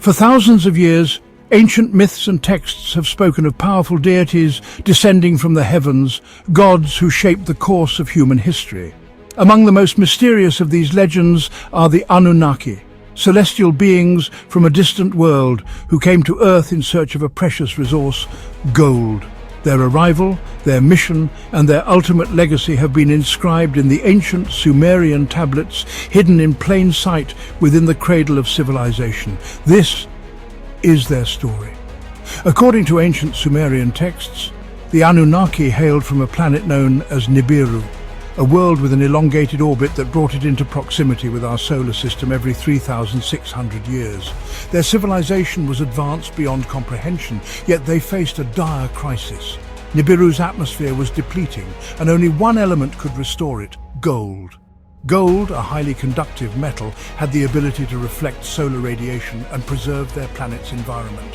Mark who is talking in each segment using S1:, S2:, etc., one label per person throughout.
S1: For thousands of years, ancient myths and texts have spoken of powerful deities descending from the heavens, gods who shaped the course of human history. Among the most mysterious of these legends are the Anunnaki, celestial beings from a distant world who came to Earth in search of a precious resource, gold. Their arrival, their mission, and their ultimate legacy have been inscribed in the ancient Sumerian tablets hidden in plain sight within the cradle of civilization. This is their story. According to ancient Sumerian texts, the Anunnaki hailed from a planet known as Nibiru, a world with an elongated orbit that brought it into proximity with our solar system every 3,600 years. Their civilization was advanced beyond comprehension, yet they faced a dire crisis. Nibiru's atmosphere was depleting, and only one element could restore it: gold. Gold, a highly conductive metal, had the ability to reflect solar radiation and preserve their planet's environment.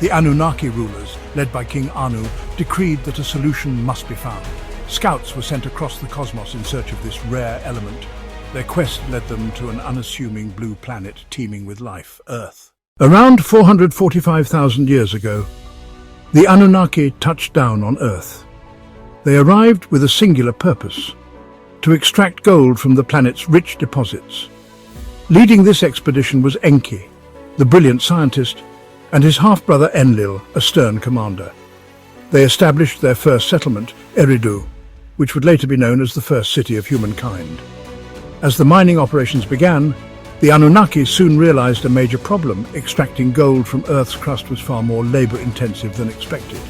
S1: The Anunnaki rulers, led by King Anu, decreed that a solution must be found. Scouts were sent across the cosmos in search of this rare element. Their quest led them to an unassuming blue planet teeming with life, Earth. Around 445,000 years ago, the Anunnaki touched down on Earth. They arrived with a singular purpose: to extract gold from the planet's rich deposits. Leading this expedition was Enki, the brilliant scientist, and his half-brother Enlil, a stern commander. They established their first settlement, Eridu, which would later be known as the first city of humankind. As the mining operations began, the Anunnaki soon realized a major problem: extracting gold from Earth's crust was far more labor-intensive than expected.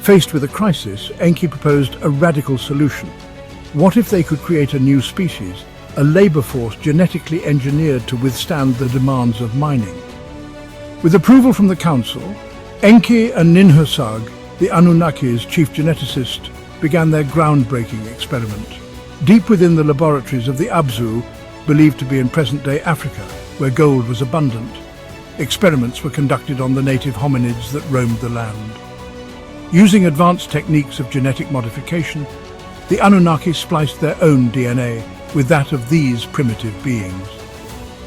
S1: Faced with a crisis, Enki proposed a radical solution. What if they could create a new species, a labor force genetically engineered to withstand the demands of mining? With approval from the council, Enki and Ninhursag, the Anunnaki's chief geneticist, began their groundbreaking experiment. Deep within the laboratories of the Abzu, believed to be in present-day Africa, where gold was abundant, experiments were conducted on the native hominids that roamed the land. Using advanced techniques of genetic modification, the Anunnaki spliced their own DNA with that of these primitive beings.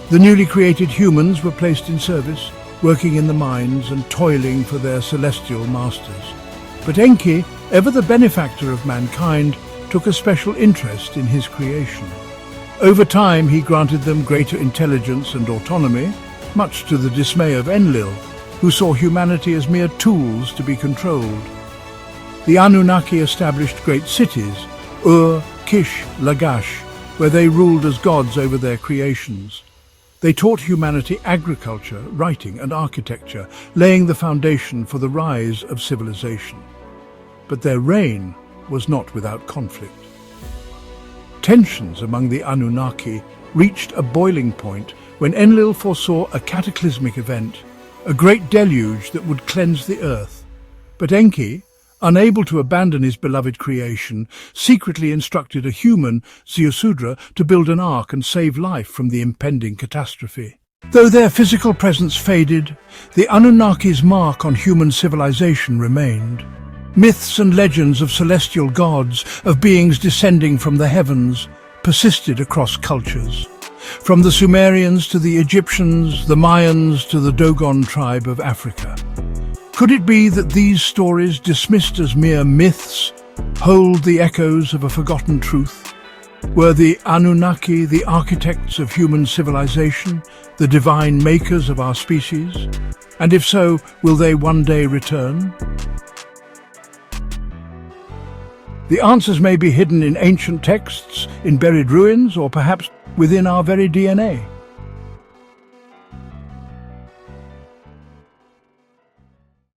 S1: The newly created humans were placed in service, working in the mines and toiling for their celestial masters. But Enki, ever the benefactor of mankind, took a special interest in his creation. Over time, he granted them greater intelligence and autonomy, much to the dismay of Enlil, who saw humanity as mere tools to be controlled. The Anunnaki established great cities, Ur, Kish, Lagash, where they ruled as gods over their creations. They taught humanity agriculture, writing, and architecture, laying the foundation for the rise of civilization. But their reign was not without conflict. Tensions among the Anunnaki reached a boiling point when Enlil foresaw a cataclysmic event, a great deluge that would cleanse the earth. But Enki, unable to abandon his beloved creation, secretly instructed a human, Ziusudra, to build an ark and save life from the impending catastrophe. Though their physical presence faded, the Anunnaki's mark on human civilization remained. Myths and legends of celestial gods, of beings descending from the heavens, persisted across cultures. From the Sumerians to the Egyptians, the Mayans to the Dogon tribe of Africa. Could it be that these stories, dismissed as mere myths, hold the echoes of a forgotten truth? Were the Anunnaki the architects of human civilization, the divine makers of our species? And if so, will they one day return? The answers may be hidden in ancient texts, in buried ruins, or perhaps within our very DNA.